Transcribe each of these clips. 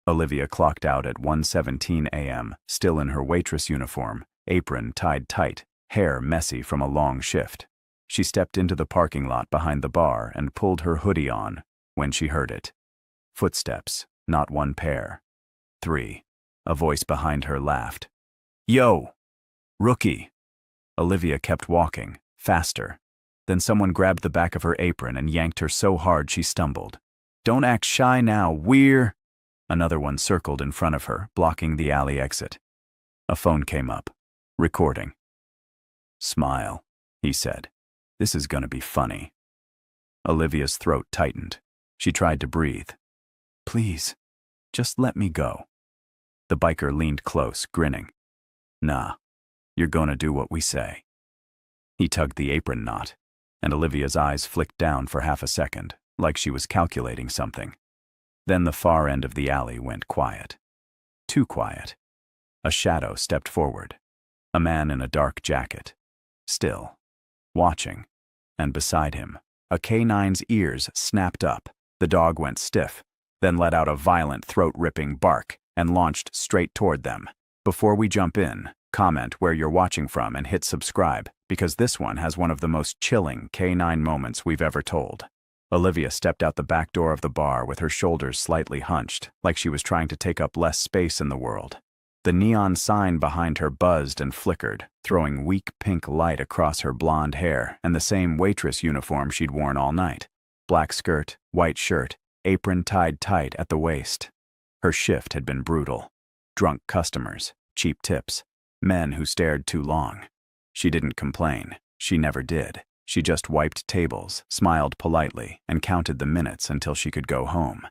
Olivia clocked out at 1:17 a.m., still in her waitress uniform, apron tied tight, hair messy from a long shift. She stepped into the parking lot behind the bar and pulled her hoodie on when she heard it. Footsteps, not one pair. 3. A voice behind her laughed. "Yo! Rookie!" Olivia kept walking, faster. Then someone grabbed the back of her apron and yanked her so hard she stumbled. "Don't act shy now, we're—" Another one circled in front of her, blocking the alley exit. A phone came up. Recording. "Smile," he said. "This is gonna be funny." Olivia's throat tightened. She tried to breathe. "Please, just let me go." The biker leaned close, grinning. "Nah, you're gonna do what we say." He tugged the apron knot, and Olivia's eyes flicked down for half a second, like she was calculating something. Then the far end of the alley went quiet. Too quiet. A shadow stepped forward. A man in a dark jacket. Still. Watching. And beside him, a canine's ears snapped up. The dog went stiff, then let out a violent throat-ripping bark and launched straight toward them. Before we jump in, comment where you're watching from and hit subscribe, because this one has one of the most chilling canine moments we've ever told. Olivia stepped out the back door of the bar with her shoulders slightly hunched, like she was trying to take up less space in the world. The neon sign behind her buzzed and flickered, throwing weak pink light across her blonde hair and the same waitress uniform she'd worn all night. Black skirt, white shirt, apron tied tight at the waist. Her shift had been brutal. Drunk customers, cheap tips, men who stared too long. She didn't complain. She never did. She just wiped tables, smiled politely, and counted the minutes until she could go home.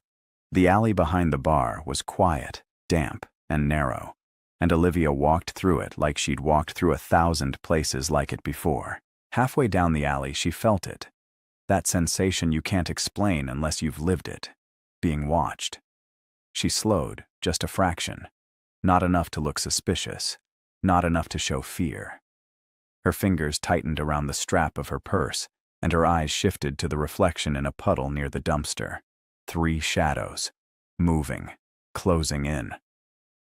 The alley behind the bar was quiet, damp, and narrow, and Olivia walked through it like she'd walked through 1,000 places like it before. Halfway down the alley, she felt it. That sensation you can't explain unless you've lived it. Being watched. She slowed, just a fraction. Not enough to look suspicious. Not enough to show fear. Her fingers tightened around the strap of her purse, and her eyes shifted to the reflection in a puddle near the dumpster. 3 shadows. Moving. Closing in.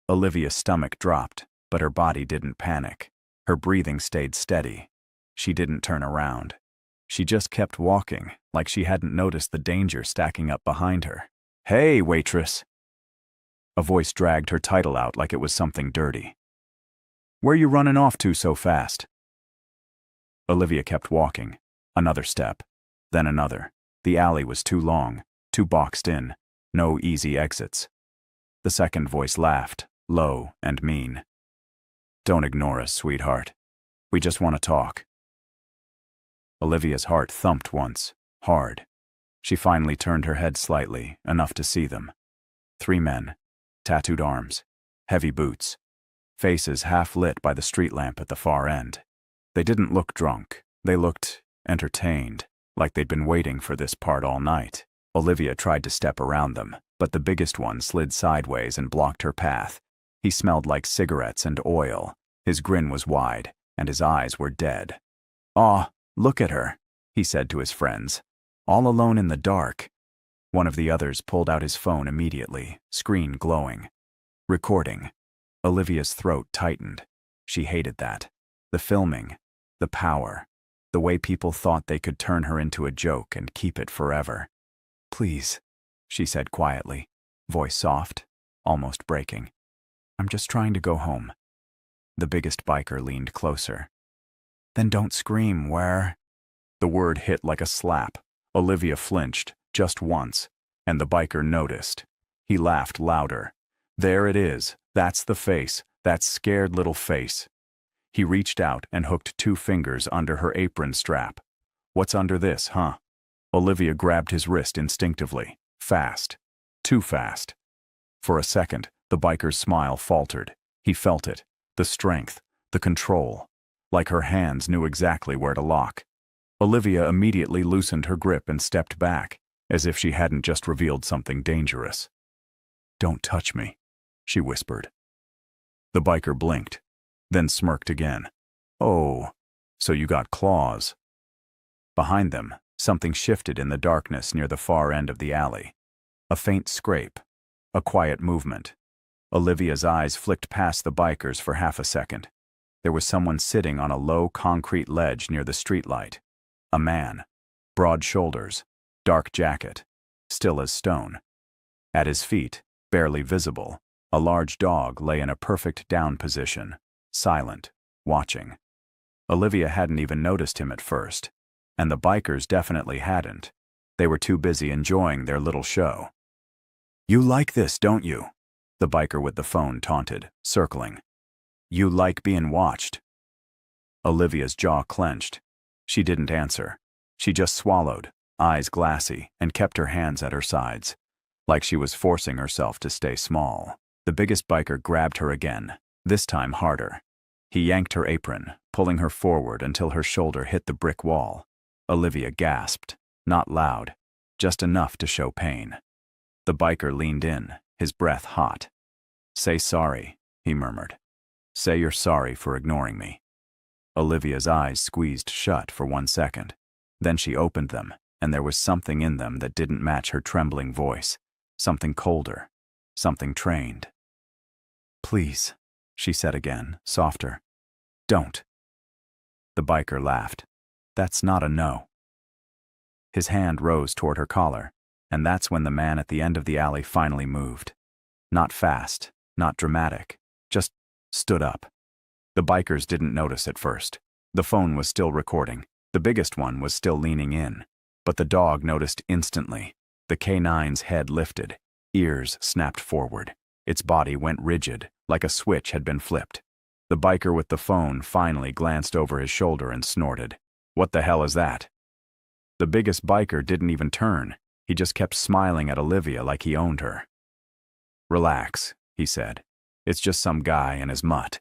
Olivia's stomach dropped, but her body didn't panic. Her breathing stayed steady. She didn't turn around. She just kept walking, like she hadn't noticed the danger stacking up behind her. "Hey, waitress!" A voice dragged her title out like it was something dirty. "Where you running off to so fast?" Olivia kept walking. Another step. Then another. The alley was too long, too boxed in. No easy exits. The second voice laughed, low and mean. "Don't ignore us, sweetheart. We just want to talk." Olivia's heart thumped once, hard. She finally turned her head slightly, enough to see them. 3 men. Tattooed arms. Heavy boots. Faces half lit by the street lamp at the far end. They didn't look drunk. They looked entertained, like they'd been waiting for this part all night. Olivia tried to step around them, but the biggest one slid sideways and blocked her path. He smelled like cigarettes and oil. His grin was wide, and his eyes were dead. "Aw, look at her," he said to his friends. "All alone in the dark." One of the others pulled out his phone immediately, screen glowing. Recording. Olivia's throat tightened. She hated that. The filming. The power. The way people thought they could turn her into a joke and keep it forever. "Please," she said quietly, voice soft, almost breaking. "I'm just trying to go home." The biggest biker leaned closer. "Then don't scream, where—" The word hit like a slap. Olivia flinched, just once, and the biker noticed. He laughed louder. "There it is. That's the face. That scared little face." He reached out and hooked 2 fingers under her apron strap. "What's under this, huh?" Olivia grabbed his wrist instinctively. Fast. Too fast. For a second, the biker's smile faltered. He felt it. The strength. The control. Like her hands knew exactly where to lock. Olivia immediately loosened her grip and stepped back, as if she hadn't just revealed something dangerous. "Don't touch me," she whispered. The biker blinked, then smirked again. "Oh, so you got claws." Behind them, something shifted in the darkness near the far end of the alley. A faint scrape, A quiet movement. Olivia's eyes flicked past the bikers for half a second. There was someone sitting on a low concrete ledge near the streetlight. A man. Broad shoulders. Dark jacket. Still as stone. At his feet, barely visible, a large dog lay in a perfect down position, silent, watching. Olivia hadn't even noticed him at first, and the bikers definitely hadn't. They were too busy enjoying their little show. "You like this, don't you?" The biker with the phone taunted, circling. "You like being watched." Olivia's jaw clenched. She didn't answer. She just swallowed, eyes glassy, and kept her hands at her sides, like she was forcing herself to stay small. The biggest biker grabbed her again, this time harder. He yanked her apron, pulling her forward until her shoulder hit the brick wall. Olivia gasped, not loud, just enough to show pain. The biker leaned in, his breath hot. "Say sorry," he murmured. "Say you're sorry for ignoring me." Olivia's eyes squeezed shut for 1 second. Then she opened them, and there was something in them that didn't match her trembling voice. Something colder, something trained. "Please," she said again, softer. "Don't." The biker laughed. "That's not a no." His hand rose toward her collar, and that's when the man at the end of the alley finally moved. Not fast, not dramatic, just stood up. The bikers didn't notice at first. The phone was still recording. The biggest one was still leaning in. But the dog noticed instantly. The K9's head lifted. Ears snapped forward. Its body went rigid, like a switch had been flipped. The biker with the phone finally glanced over his shoulder and snorted. "What the hell is that?" The biggest biker didn't even turn. He just kept smiling at Olivia like he owned her. "Relax," he said. "It's just some guy and his mutt."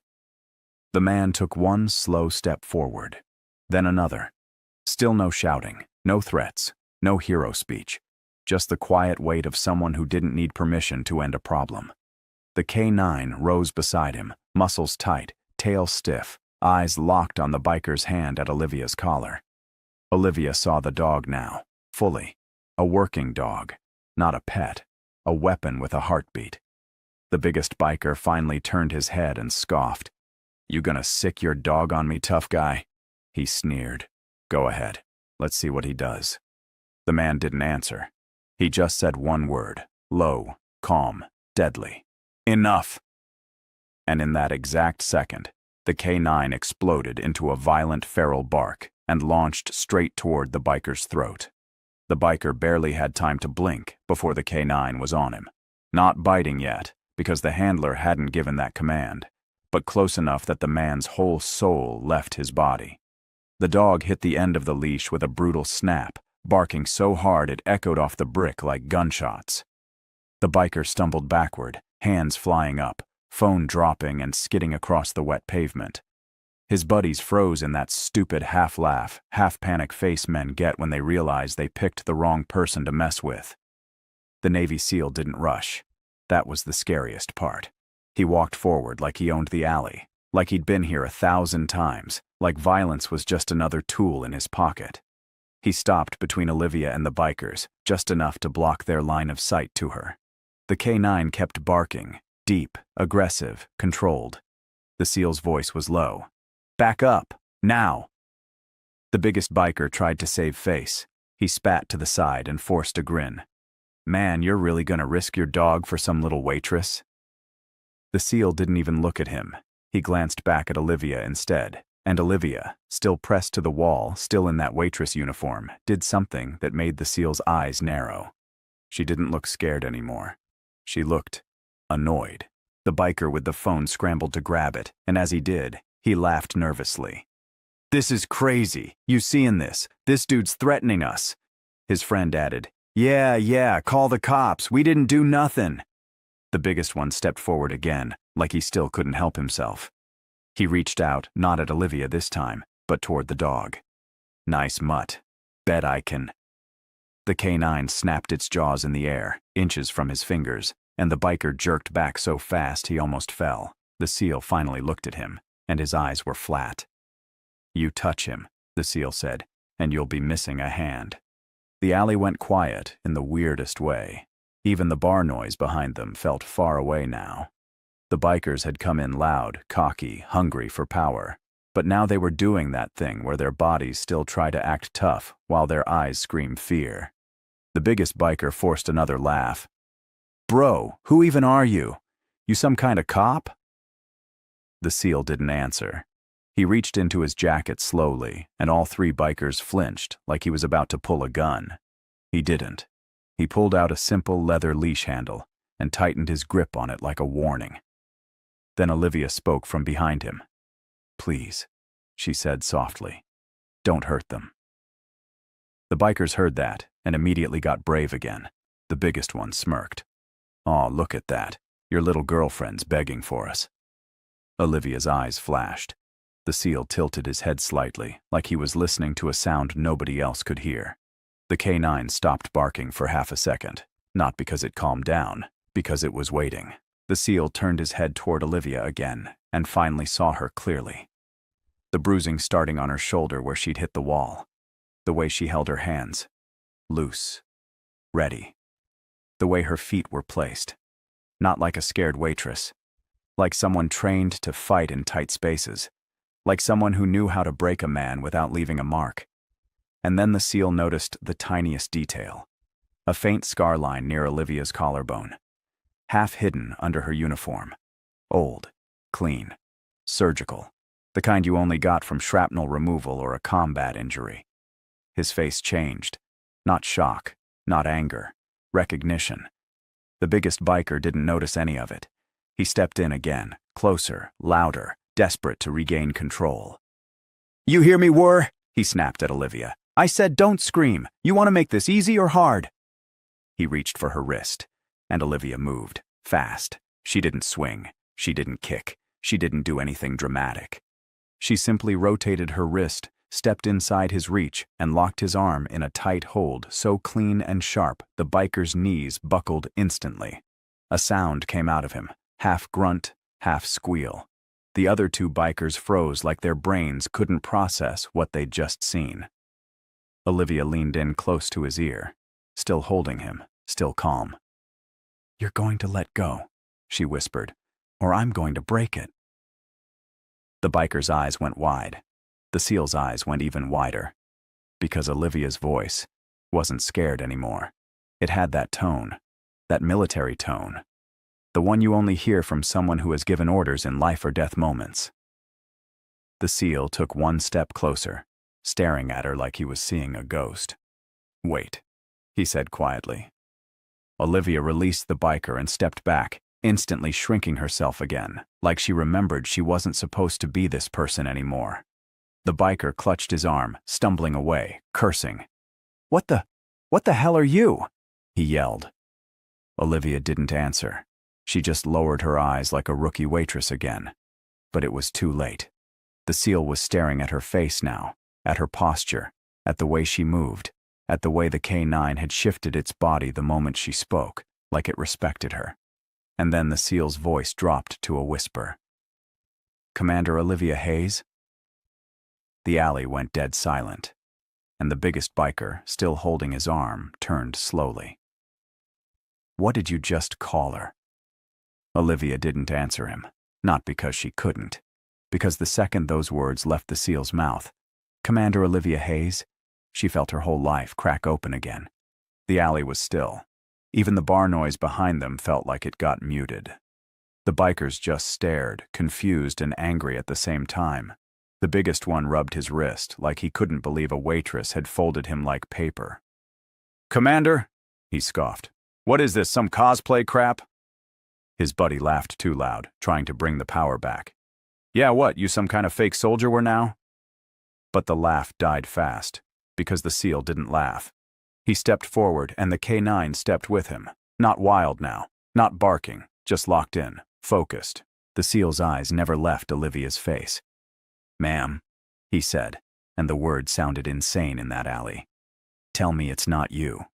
The man took one slow step forward, then another. Still no shouting, no threats, no hero speech. Just the quiet weight of someone who didn't need permission to end a problem. The K9 rose beside him, muscles tight, tail stiff, eyes locked on the biker's hand at Olivia's collar. Olivia saw the dog now, fully. A working dog, not a pet, a weapon with a heartbeat. The biggest biker finally turned his head and scoffed. "You gonna sick your dog on me, tough guy?" He sneered. "Go ahead. Let's see what he does." The man didn't answer. He just said one word, low, calm, deadly. "Enough!" And in that exact second, the K9 exploded into a violent feral bark and launched straight toward the biker's throat. The biker barely had time to blink before the K9 was on him. Not biting yet, because the handler hadn't given that command, but close enough that the man's whole soul left his body. The dog hit the end of the leash with a brutal snap, barking so hard it echoed off the brick like gunshots. The biker stumbled backward, hands flying up, phone dropping and skidding across the wet pavement. His buddies froze in that stupid half-laugh, half-panic face men get when they realize they picked the wrong person to mess with. The Navy SEAL didn't rush. That was the scariest part. He walked forward like he owned the alley, like he'd been here 1,000 times, like violence was just another tool in his pocket. He stopped between Olivia and the bikers, just enough to block their line of sight to her. The K9 kept barking, deep, aggressive, controlled. The SEAL's voice was low. "Back up, now!" The biggest biker tried to save face. He spat to the side and forced a grin. "Man, you're really gonna risk your dog for some little waitress?" The SEAL didn't even look at him. He glanced back at Olivia instead, and Olivia, still pressed to the wall, still in that waitress uniform, did something that made the SEAL's eyes narrow. She didn't look scared anymore. She looked annoyed. The biker with the phone scrambled to grab it, and as he did, he laughed nervously. "This is crazy. You seeing this? This dude's threatening us." His friend added, Yeah, call the cops. We didn't do nothing." The biggest one stepped forward again, like he still couldn't help himself. He reached out, not at Olivia this time, but toward the dog. "Nice mutt. Bet I can." The K9 snapped its jaws in the air, inches from his fingers, and the biker jerked back so fast he almost fell. The SEAL finally looked at him, and his eyes were flat. "You touch him," the SEAL said, "and you'll be missing a hand." The alley went quiet in the weirdest way. Even the bar noise behind them felt far away now. The bikers had come in loud, cocky, hungry for power. But now they were doing that thing where their bodies still try to act tough while their eyes scream fear. The biggest biker forced another laugh. "Bro, who even are you? You some kind of cop?" The SEAL didn't answer. He reached into his jacket slowly, and all three bikers flinched like he was about to pull a gun. He didn't. He pulled out a simple leather leash handle and tightened his grip on it like a warning. Then Olivia spoke from behind him. "Please," she said softly. "Don't hurt them." The bikers heard that and immediately got brave again. The biggest one smirked. "Aw, look at that. Your little girlfriend's begging for us." Olivia's eyes flashed. The SEAL tilted his head slightly, like he was listening to a sound nobody else could hear. The K9 stopped barking for half a second, not because it calmed down, because it was waiting. The SEAL turned his head toward Olivia again and finally saw her clearly. The bruising starting on her shoulder where she'd hit the wall. The way she held her hands. Loose. Ready. The way her feet were placed. Not like a scared waitress. Like someone trained to fight in tight spaces. Like someone who knew how to break a man without leaving a mark. And then the SEAL noticed the tiniest detail. A faint scar line near Olivia's collarbone. Half hidden under her uniform. Old. Clean. Surgical. The kind you only got from shrapnel removal or a combat injury. His face changed. Not shock. Not anger. Recognition. The biggest biker didn't notice any of it. He stepped in again, closer, louder, desperate to regain control. "You hear me, war?" he snapped at Olivia. "I said don't scream. You want to make this easy or hard?" He reached for her wrist, and Olivia moved, fast. She didn't swing. She didn't kick. She didn't do anything dramatic. She simply rotated her wrist, stepped inside his reach, and locked his arm in a tight hold so clean and sharp the biker's knees buckled instantly. A sound came out of him, half grunt, half squeal. The other two bikers froze like their brains couldn't process what they'd just seen. Olivia leaned in close to his ear, still holding him, still calm. "You're going to let go," she whispered, "or I'm going to break it." The biker's eyes went wide. The SEAL's eyes went even wider. Because Olivia's voice wasn't scared anymore. It had that tone, that military tone. The one you only hear from someone who has given orders in life or death moments. The SEAL took one step closer, staring at her like he was seeing a ghost. "Wait," he said quietly. Olivia released the biker and stepped back, instantly shrinking herself again, like she remembered she wasn't supposed to be this person anymore. The biker clutched his arm, stumbling away, cursing. What the hell are you?" he yelled. Olivia didn't answer. She just lowered her eyes like a rookie waitress again. But it was too late. The SEAL was staring at her face now, at her posture, at the way she moved, at the way the K9 had shifted its body the moment she spoke, like it respected her. And then the SEAL's voice dropped to a whisper. "Commander Olivia Hayes?" The alley went dead silent, and the biggest biker, still holding his arm, turned slowly. "What did you just call her?" Olivia didn't answer him, not because she couldn't, because the second those words left the SEAL's mouth, "Commander Olivia Hayes," she felt her whole life crack open again. The alley was still. Even the bar noise behind them felt like it got muted. The bikers just stared, confused and angry at the same time. The biggest one rubbed his wrist like he couldn't believe a waitress had folded him like paper. "Commander," he scoffed. "What is this, some cosplay crap?" His buddy laughed too loud, trying to bring the power back. "Yeah, what, you some kind of fake soldier were now?" But the laugh died fast, because the SEAL didn't laugh. He stepped forward and the K9 stepped with him. Not wild now, not barking, just locked in, focused. The SEAL's eyes never left Olivia's face. "Ma'am," he said, and the word sounded insane in that alley. "Tell me it's not you."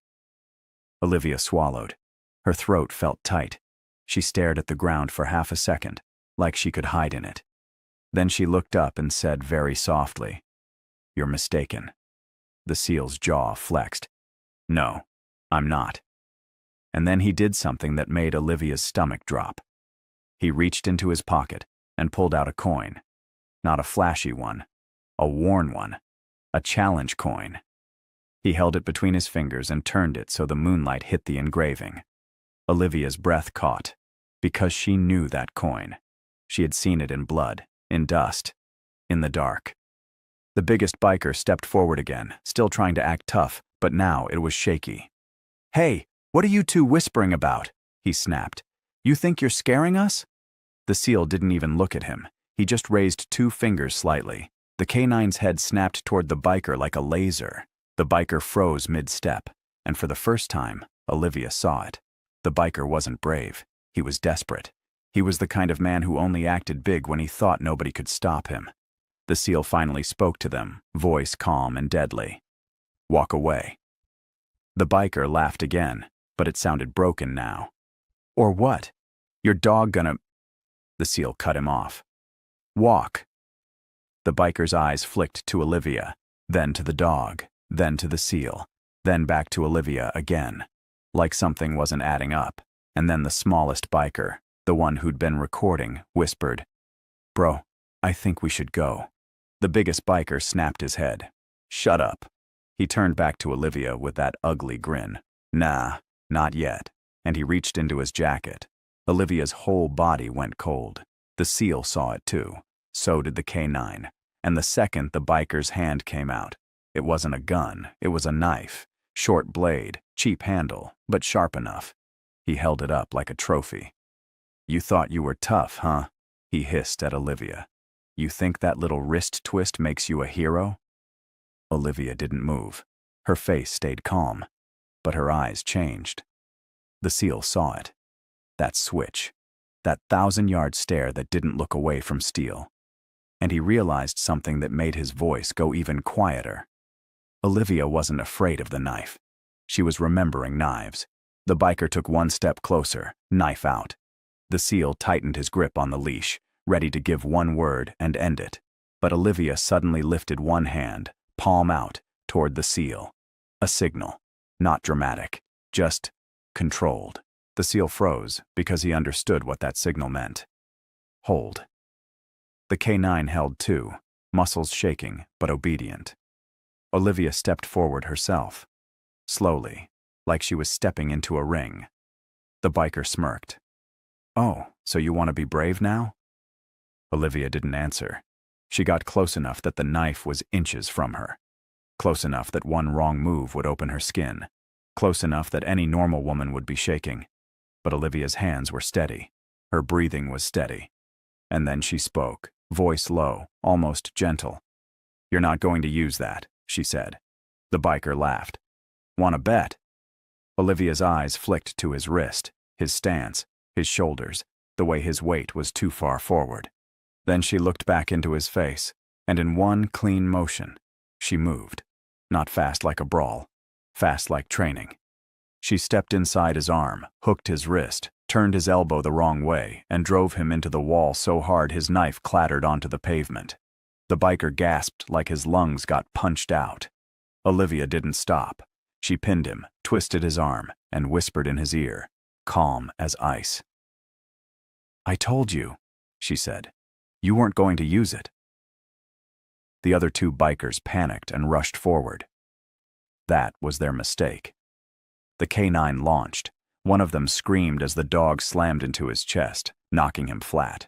Olivia swallowed. Her throat felt tight. She stared at the ground for half a second, like she could hide in it. Then she looked up and said very softly, "You're mistaken." The SEAL's jaw flexed. "No, I'm not." And then he did something that made Olivia's stomach drop. He reached into his pocket and pulled out a coin. Not a flashy one, a worn one, a challenge coin. He held it between his fingers and turned it so the moonlight hit the engraving. Olivia's breath caught, because she knew that coin. She had seen it in blood, in dust, in the dark. The biggest biker stepped forward again, still trying to act tough, but now it was shaky. "Hey, what are you two whispering about?" he snapped. "You think you're scaring us?" The SEAL didn't even look at him. He just raised 2 fingers slightly. The K9's head snapped toward the biker like a laser. The biker froze mid-step, and for the first time, Olivia saw it. The biker wasn't brave. He was desperate. He was the kind of man who only acted big when he thought nobody could stop him. The SEAL finally spoke to them, voice calm and deadly. "Walk away." The biker laughed again, but it sounded broken now. "Or what? Your dog gonna—" The SEAL cut him off. "Walk." The biker's eyes flicked to Olivia, then to the dog, then to the SEAL, then back to Olivia again, like something wasn't adding up. And then the smallest biker, the one who'd been recording, whispered, "Bro, I think we should go." The biggest biker snapped his head. "Shut up." He turned back to Olivia with that ugly grin. "Nah, not yet." And he reached into his jacket. Olivia's whole body went cold. The SEAL saw it too. So did the K9. And the second the biker's hand came out, it wasn't a gun, it was a knife. Short blade, cheap handle, but sharp enough. He held it up like a trophy. "You thought you were tough, huh?" he hissed at Olivia. "You think that little wrist twist makes you a hero?" Olivia didn't move. Her face stayed calm, but her eyes changed. The SEAL saw it. That switch. That 1,000-yard stare that didn't look away from steel. And he realized something that made his voice go even quieter. Olivia wasn't afraid of the knife. She was remembering knives. The biker took 1 step closer, knife out. The SEAL tightened his grip on the leash, ready to give 1 word and end it. But Olivia suddenly lifted 1 hand, palm out, toward the SEAL. A signal. Not dramatic, just controlled. The SEAL froze because he understood what that signal meant. Hold. The K9 held too, muscles shaking but obedient. Olivia stepped forward herself. Slowly, like she was stepping into a ring. The biker smirked. "Oh, so you want to be brave now?" Olivia didn't answer. She got close enough that the knife was inches from her. Close enough that 1 wrong move would open her skin. Close enough that any normal woman would be shaking. But Olivia's hands were steady. Her breathing was steady. And then she spoke, voice low, almost gentle. "You're not going to use that," she said. The biker laughed. "Want to bet?" Olivia's eyes flicked to his wrist, his stance, his shoulders, the way his weight was too far forward. Then she looked back into his face, and in 1 clean motion, she moved. Not fast like a brawl, fast like training. She stepped inside his arm, hooked his wrist, turned his elbow the wrong way, and drove him into the wall so hard his knife clattered onto the pavement. The biker gasped like his lungs got punched out. Olivia didn't stop. She pinned him, twisted his arm, and whispered in his ear, calm as ice. "I told you," she said. "You weren't going to use it." The other 2 bikers panicked and rushed forward. That was their mistake. The K9 launched. One of them screamed as the dog slammed into his chest, knocking him flat.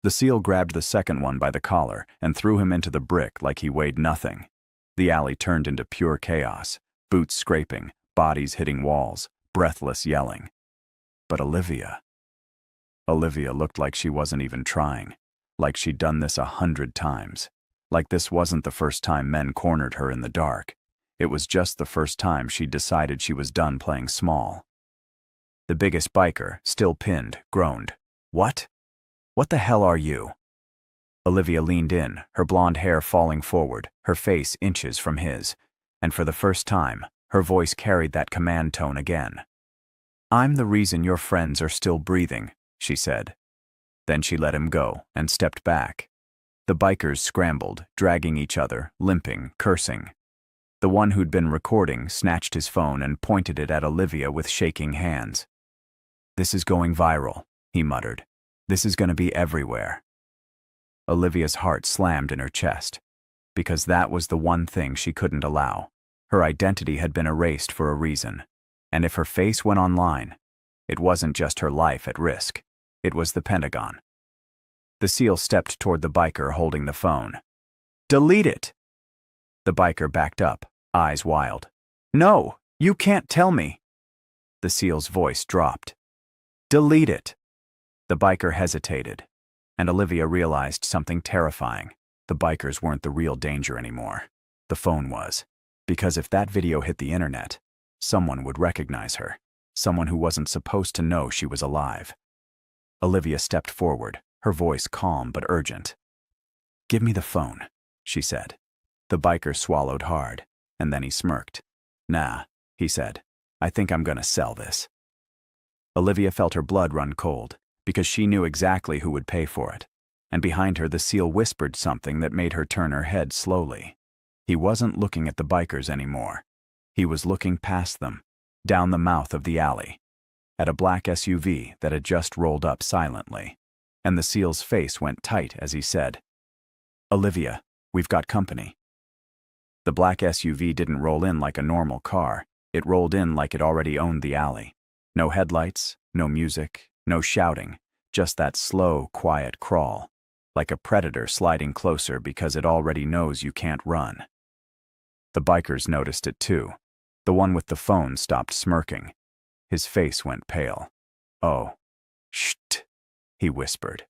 The SEAL grabbed the second one by the collar and threw him into the brick like he weighed nothing. The alley turned into pure chaos, boots scraping, bodies hitting walls, breathless yelling. But Olivia looked like she wasn't even trying, like she'd done this 100 times, like this wasn't the first time men cornered her in the dark. It was just the first time she'd decided she was done playing small. The biggest biker, still pinned, groaned, "What? What the hell are you?" Olivia leaned in, her blonde hair falling forward, her face inches from his, and for the first time, her voice carried that command tone again. "I'm the reason your friends are still breathing," she said. Then she let him go and stepped back. The bikers scrambled, dragging each other, limping, cursing. The one who'd been recording snatched his phone and pointed it at Olivia with shaking hands. "This is going viral," he muttered. "This is going to be everywhere." Olivia's heart slammed in her chest, because that was the one thing she couldn't allow. Her identity had been erased for a reason, and if her face went online, it wasn't just her life at risk, it was the Pentagon. The SEAL stepped toward the biker holding the phone. "Delete it!" The biker backed up, eyes wild. "No, you can't tell me." The SEAL's voice dropped. "Delete it." The biker hesitated, and Olivia realized something terrifying. The bikers weren't the real danger anymore. The phone was. Because if that video hit the internet, someone would recognize her, someone who wasn't supposed to know she was alive. Olivia stepped forward, her voice calm but urgent. "Give me the phone," she said. The biker swallowed hard, and then he smirked. "Nah," he said. "I think I'm gonna sell this." Olivia felt her blood run cold, because she knew exactly who would pay for it, and behind her the SEAL whispered something that made her turn her head slowly. He wasn't looking at the bikers anymore. He was looking past them, down the mouth of the alley, at a black SUV that had just rolled up silently, and the SEAL's face went tight as he said, "Olivia, we've got company." The black SUV didn't roll in like a normal car. It rolled in like it already owned the alley. No headlights, no music, no shouting, just that slow, quiet crawl, like a predator sliding closer because it already knows you can't run. The bikers noticed it too. The one with the phone stopped smirking. His face went pale. "Oh, shht," he whispered.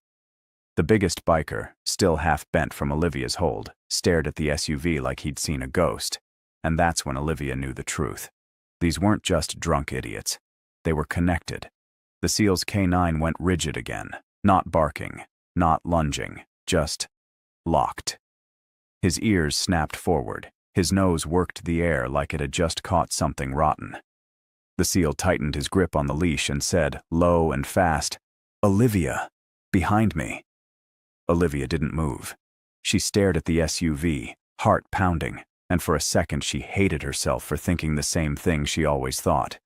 The biggest biker, still half bent from Olivia's hold, stared at the SUV like he'd seen a ghost, and that's when Olivia knew the truth. These weren't just drunk idiots. They were connected. The SEAL's K9 went rigid again, not barking, not lunging, just locked. His ears snapped forward. His nose worked the air like it had just caught something rotten. The SEAL tightened his grip on the leash and said, low and fast, "Olivia, behind me." Olivia didn't move. She stared at the SUV, heart pounding, and for a second she hated herself for thinking the same thing she always thought.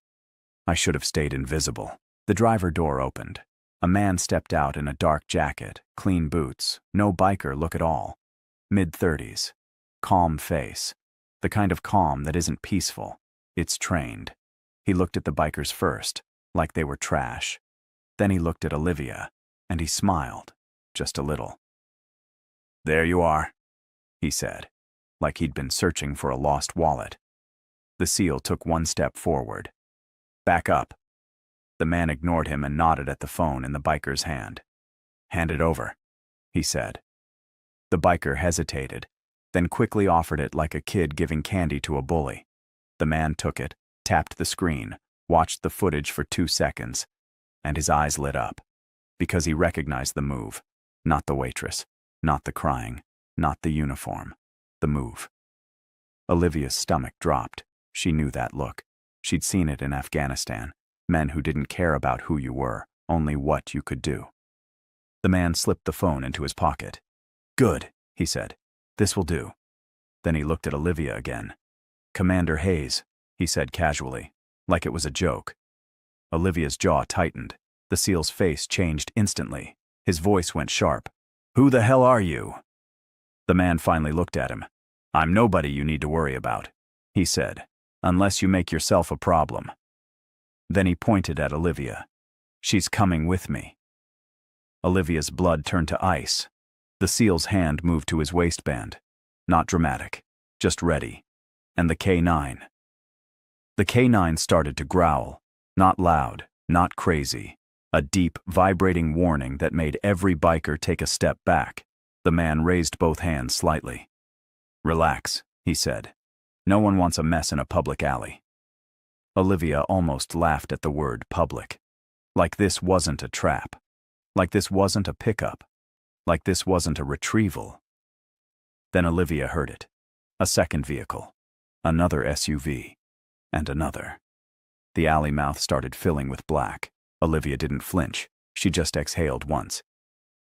"I should have stayed invisible." The driver door opened. A man stepped out in a dark jacket, clean boots, no biker look at all. Mid-30s. Calm face. The kind of calm that isn't peaceful. It's trained. He looked at the bikers first, like they were trash. Then he looked at Olivia, and he smiled, just a little. "There you are," he said, like he'd been searching for a lost wallet. The SEAL took one step forward. "Back up." The man ignored him and nodded at the phone in the biker's hand. "Hand it over," he said. The biker hesitated, then quickly offered it like a kid giving candy to a bully. The man took it, tapped the screen, watched the footage for 2 seconds, and his eyes lit up, because he recognized the move. Not the waitress, not the crying, not the uniform, the move. Olivia's stomach dropped. She knew that look. She'd seen it in Afghanistan. Men who didn't care about who you were, only what you could do. The man slipped the phone into his pocket. "Good," he said. "This will do." Then he looked at Olivia again. "Commander Hayes," he said casually, like it was a joke. Olivia's jaw tightened. The SEAL's face changed instantly. His voice went sharp. "Who the hell are you?" The man finally looked at him. "I'm nobody you need to worry about," he said, "unless you make yourself a problem." Then he pointed at Olivia. "She's coming with me." Olivia's blood turned to ice. The SEAL's hand moved to his waistband. Not dramatic, just ready. And the K9. The K9 started to growl. Not loud, not crazy. A deep, vibrating warning that made every biker take a step back. The man raised both hands slightly. "Relax," he said. "No one wants a mess in a public alley." Olivia almost laughed at the word public. Like this wasn't a trap. Like this wasn't a pickup. Like this wasn't a retrieval. Then Olivia heard it. A second vehicle. Another SUV. And another. The alley mouth started filling with black. Olivia didn't flinch. She just exhaled once.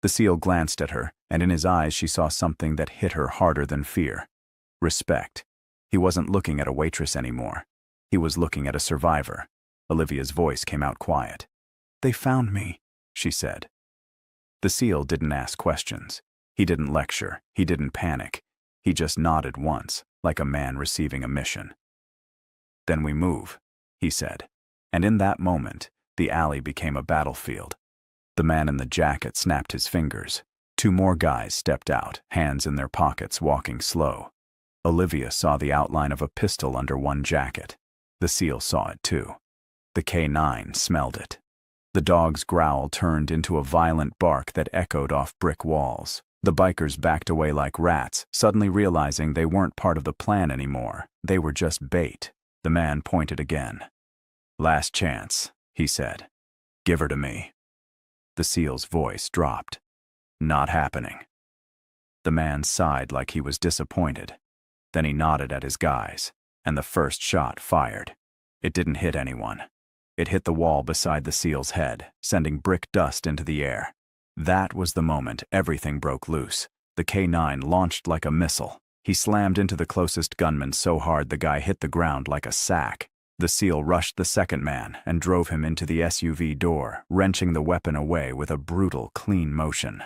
The SEAL glanced at her, and in his eyes she saw something that hit her harder than fear. Respect. He wasn't looking at a waitress anymore. He was looking at a survivor. Olivia's voice came out quiet. "They found me," she said. The SEAL didn't ask questions. He didn't lecture. He didn't panic. He just nodded once, like a man receiving a mission. "Then we move," he said. And in that moment, the alley became a battlefield. The man in the jacket snapped his fingers. 2 more guys stepped out, hands in their pockets, walking slow. Olivia saw the outline of a pistol under one jacket. The SEAL saw it too. The K9 smelled it. The dog's growl turned into a violent bark that echoed off brick walls. The bikers backed away like rats, suddenly realizing they weren't part of the plan anymore. They were just bait. The man pointed again. "Last chance," he said. "Give her to me." The SEAL's voice dropped. "Not happening." The man sighed like he was disappointed. Then he nodded at his guys, and the first shot fired. It didn't hit anyone. It hit the wall beside the SEAL's head, sending brick dust into the air. That was the moment everything broke loose. The K9 launched like a missile. He slammed into the closest gunman so hard the guy hit the ground like a sack. The SEAL rushed the second man and drove him into the SUV door, wrenching the weapon away with a brutal, clean motion.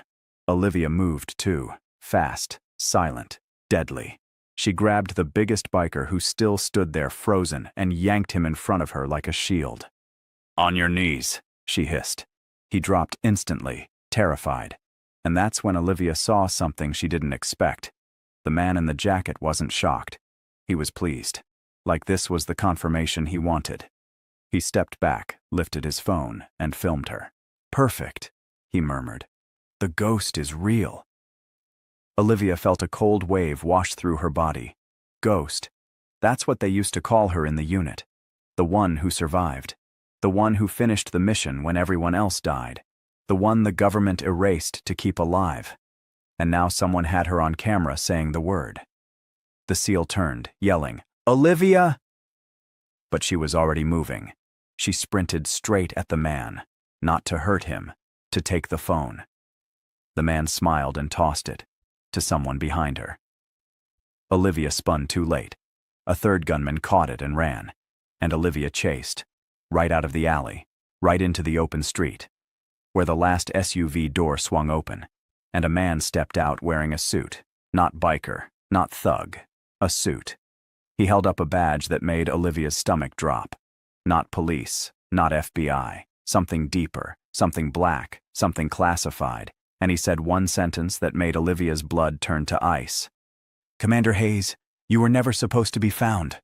Olivia moved too, fast, silent, deadly. She grabbed the biggest biker who still stood there frozen and yanked him in front of her like a shield. "On your knees," she hissed. He dropped instantly, terrified. And that's when Olivia saw something she didn't expect. The man in the jacket wasn't shocked. He was pleased. Like this was the confirmation he wanted. He stepped back, lifted his phone, and filmed her. "Perfect," he murmured. "The ghost is real." Olivia felt a cold wave wash through her body. Ghost. That's what they used to call her in the unit. The one who survived. The one who finished the mission when everyone else died. The one the government erased to keep alive. And now someone had her on camera saying the word. The SEAL turned, yelling, "Olivia!" But she was already moving. She sprinted straight at the man, not to hurt him, to take the phone. The man smiled and tossed it to someone behind her. Olivia spun too late. A third gunman caught it and ran, and Olivia chased, right out of the alley, right into the open street, where the last SUV door swung open, and a man stepped out wearing a suit, not biker, not thug, a suit. He held up a badge that made Olivia's stomach drop. Not police, not FBI, something deeper, something black, something classified, and he said one sentence that made Olivia's blood turn to ice. "Commander Hayes, you were never supposed to be found."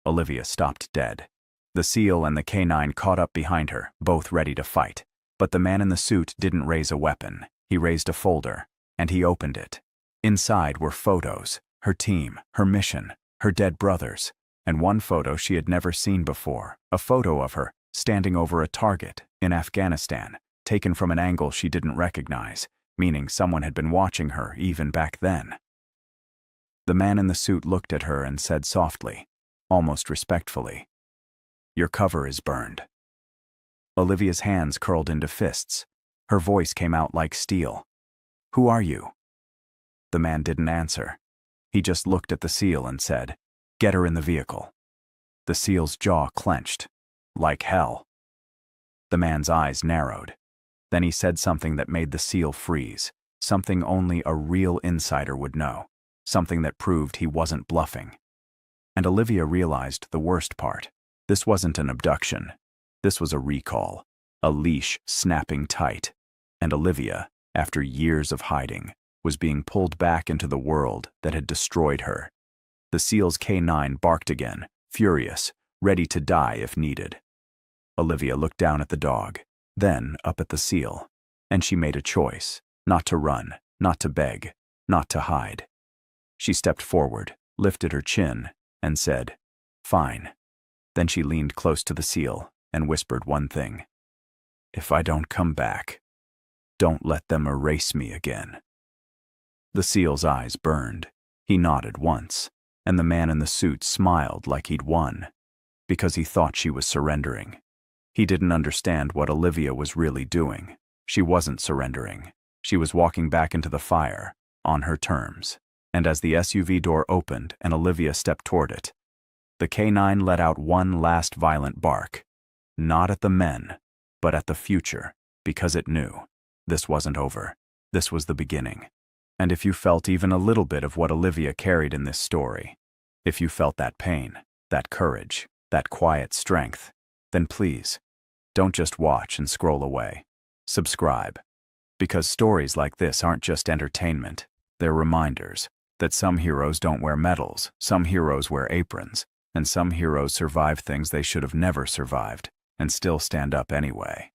Olivia stopped dead. The SEAL and the K9 caught up behind her, both ready to fight. But the man in the suit didn't raise a weapon. He raised a folder, and he opened it. Inside were photos, her team, her mission, her dead brothers, and one photo she had never seen before, a photo of her standing over a target in Afghanistan, taken from an angle she didn't recognize, meaning someone had been watching her even back then. The man in the suit looked at her and said softly, almost respectfully, "Your cover is burned." Olivia's hands curled into fists. Her voice came out like steel. "Who are you?" The man didn't answer. He just looked at the SEAL and said, "Get her in the vehicle." The SEAL's jaw clenched. Like hell. The man's eyes narrowed. Then he said something that made the SEAL freeze, something only a real insider would know, something that proved he wasn't bluffing. And Olivia realized the worst part. This wasn't an abduction. This was a recall, a leash snapping tight. And Olivia, after years of hiding, was being pulled back into the world that had destroyed her. The SEAL's K9 barked again, furious, ready to die if needed. Olivia looked down at the dog, then up at the SEAL, and she made a choice, not to run, not to beg, not to hide. She stepped forward, lifted her chin, and said, "Fine." Then she leaned close to the SEAL and whispered one thing. "If I don't come back, don't let them erase me again." The SEAL's eyes burned. He nodded once, and the man in the suit smiled like he'd won, because he thought she was surrendering. He didn't understand what Olivia was really doing. She wasn't surrendering. She was walking back into the fire, on her terms, and as the SUV door opened and Olivia stepped toward it, the K9 let out one last violent bark. Not at the men, but at the future, because it knew this wasn't over. This was the beginning. And if you felt even a little bit of what Olivia carried in this story, if you felt that pain, that courage, that quiet strength, then please, don't just watch and scroll away. Subscribe. Because stories like this aren't just entertainment, they're reminders that some heroes don't wear medals, some heroes wear aprons, and some heroes survive things they should have never survived, and still stand up anyway.